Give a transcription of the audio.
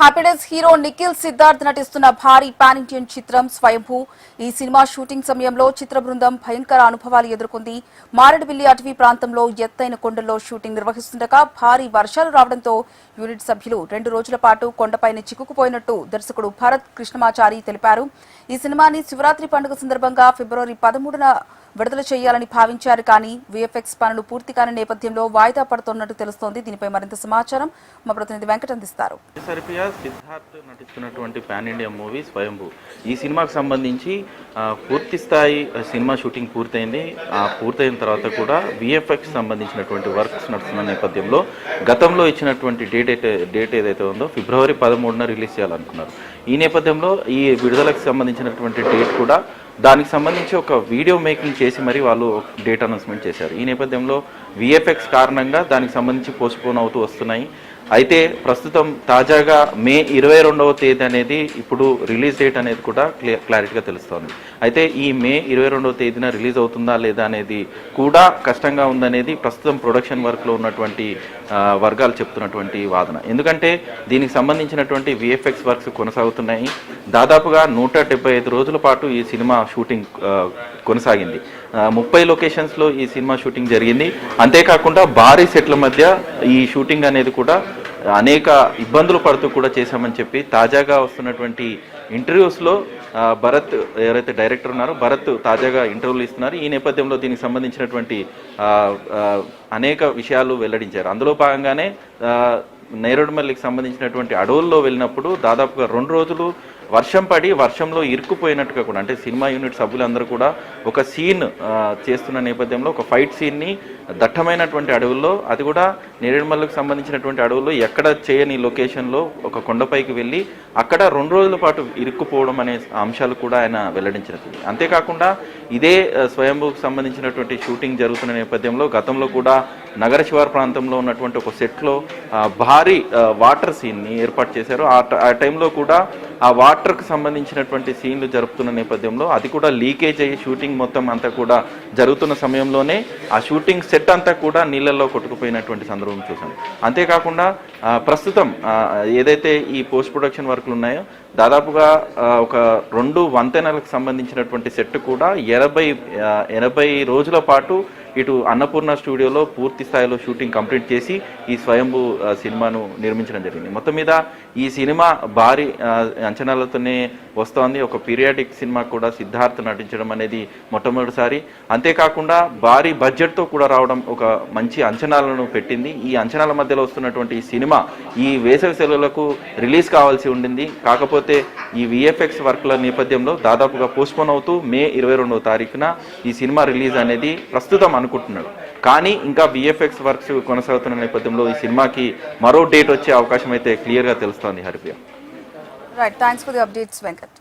Happy Days hero Nikhil Siddharth నటిస్తున్న భారీ pan Indian చిత్రం స్వయంభూ. ఈ సినిమా షూటింగ్ సమయంలో చిత్ర బృందం భయంకర అనుభవాలు ఎదుర్కొంది. మారేడుమిల్లి అటవీ ప్రాంతంలో ఎత్తైన కొండల్లో షూటింగ్ నిర్వహిస్తుండగా భారీ వర్షాలు రావడంతో యూనిట్ సభ్యులు 2 రోజుల పాటు కొండపైన చిక్కుకుపోయినట్టు దర్శకుడు భరత్ కృష్ణమాచారి తెలిపారు. ఈ సినిమాని శివరాత్రి పండుగ సందర్భంగా ఫిబ్రవరి 13న విడుదల చేయాలని భావించారు. కానీ విఎఫ్ఎక్స్ పనులు పూర్తి కాని నేపథ్యంలో వాయిదా పడుతున్నట్టు తెలుస్తోంది. దీనిపై మరింత సమాచారం మా ప్రతినిధి వెంకట్ అందిస్తారు. సిద్ధార్థ్ నటిస్తున్నటువంటి పాన్ ఇండియా మూవీ స్వయంభూ. ఈ సినిమాకు సంబంధించి పూర్తి స్థాయి సినిమా షూటింగ్ పూర్తయింది. పూర్తయిన తర్వాత కూడా విఎఫ్ఎక్స్ సంబంధించినటువంటి వర్క్స్ నడుస్తున్న నేపథ్యంలో గతంలో ఇచ్చినటువంటి డేట్ ఏదైతే ఉందో ఫిబ్రవరి 13న రిలీజ్ చేయాలనుకున్నారు. ఈ నేపథ్యంలో ఈ విడుదలకు సంబంధించినటువంటి డేట్ కూడా దానికి సంబంధించి ఒక వీడియో మేకింగ్ చేసి మరి వాళ్ళు డేట్ అనౌన్స్మెంట్ చేశారు. ఈ నేపథ్యంలో విఎఫ్ఎక్స్ కారణంగా దానికి సంబంధించి పోస్ట్పోన్ అవుతూ వస్తున్నాయి. అయితే ప్రస్తుతం తాజాగా మే 22వ తేదీ అనేది ఇప్పుడు రిలీజ్ డేట్ అనేది కూడా క్లారిటీగా తెలుస్తోంది. అయితే ఈ మే 22వ తేదీన రిలీజ్ అవుతుందా లేదా అనేది కూడా కష్టంగా ఉందనేది ప్రస్తుతం ప్రొడక్షన్ వర్క్లో ఉన్నటువంటి వర్గాలు చెప్తున్నటువంటి వాదన. ఎందుకంటే దీనికి సంబంధించినటువంటి విఎఫ్ఎక్స్ వర్క్స్ కొనసాగుతున్నాయి. దాదాపుగా 175 రోజుల పాటు ఈ సినిమా షూటింగ్ కొనసాగింది. 30 లొకేషన్స్లో ఈ సినిమా షూటింగ్ జరిగింది. అంతేకాకుండా భారీ సెట్ల మధ్య ఈ షూటింగ్ అనేది కూడా అనేక ఇబ్బందులు పడుతూ కూడా చేశామని చెప్పి తాజాగా వస్తున్నటువంటి ఇంటర్వ్యూస్లో భరత్ ఎవరైతే డైరెక్టర్ ఉన్నారో భరత్ తాజాగా ఇంటర్వ్యూలు ఇస్తున్నారు. ఈ నేపథ్యంలో దీనికి సంబంధించినటువంటి అనేక విషయాలు వెల్లడించారు. అందులో భాగంగానే నేరేడుమల్లికి సంబంధించినటువంటి అడవుల్లో వెళ్ళినప్పుడు దాదాపుగా 2 రోజులు వర్షం పడి వర్షంలో ఇరుక్కుపోయినట్టుగా కూడా, అంటే సినిమా యూనిట్ సభ్యులందరూ కూడా ఒక సీన్ చేస్తున్న నేపథ్యంలో ఒక ఫైట్ సీన్ని దట్టమైనటువంటి అడవుల్లో, అది కూడా నేరేడుమల్లికి సంబంధించినటువంటి అడవుల్లో ఎక్కడ చేయని లొకేషన్లో ఒక కొండపైకి వెళ్ళి అక్కడ 2 రోజుల పాటు ఇరుక్కుపోవడం అనే అంశాలు కూడా ఆయన వెల్లడించినది. అంతేకాకుండా ఇదే స్వయంభూకి సంబంధించినటువంటి షూటింగ్ జరుగుతున్న నేపథ్యంలో గతంలో కూడా నగర శివారు ప్రాంతంలో ఉన్నటువంటి ఒక సెట్లో భారీ వాటర్ సీన్ని ఏర్పాటు చేశారు. ఆ టైంలో కూడా ఆ వాటర్కి సంబంధించినటువంటి సీన్లు జరుపుతున్న నేపథ్యంలో అది కూడా లీకేజ్ అయ్యి షూటింగ్ మొత్తం అంతా కూడా జరుగుతున్న సమయంలోనే ఆ షూటింగ్ సెట్ అంతా కూడా నీళ్ళల్లో కొట్టుకుపోయినటువంటి సందర్భం చూసాం. అంతేకాకుండా ప్రస్తుతం ఏదైతే ఈ పోస్ట్ ప్రొడక్షన్ వర్క్లు ఉన్నాయో దాదాపుగా ఒక 2 వంతెనలకు సంబంధించినటువంటి సెట్ కూడా 80 రోజుల పాటు ఇటు అన్నపూర్ణ స్టూడియోలో పూర్తి స్థాయిలో షూటింగ్ కంప్లీట్ చేసి ఈ స్వయంభూ సినిమాను నిర్మించడం జరిగింది. మొత్తం మీద ఈ సినిమా భారీ అంచనాలతోనే వస్తోంది. ఒక పీరియాడిక్ సినిమా కూడా సిద్ధార్థ్ నటించడం అనేది మొట్టమొదటిసారి. అంతేకాకుండా భారీ బడ్జెట్తో కూడా రావడం ఒక మంచి అంచనాలను పెట్టింది. ఈ అంచనాల మధ్యలో వస్తున్నటువంటి ఈ సినిమా ఈ వేసవి సెలవులకు రిలీజ్ కావాల్సి ఉండింది. కాకపోతే ఈ విఎఫ్ఎక్స్ వర్క్ల నేపథ్యంలో దాదాపుగా పోస్ట్పోన్ అవుతూ మే 22వ తారీఖున ఈ సినిమా రిలీజ్ అనేది ప్రస్తుతం అనుకుంటున్నాడు. కానీ ఇంకా విఎఫ్ఎక్స్ వర్క్స్ కొనసాగుతున్న నేపథ్యంలో ఈ సినిమాకి మరో డేట్ వచ్చే అవకాశం అయితే క్లియర్గా తెలుస్తోంది. Haripriya. Right, thanks for the updates Venkat.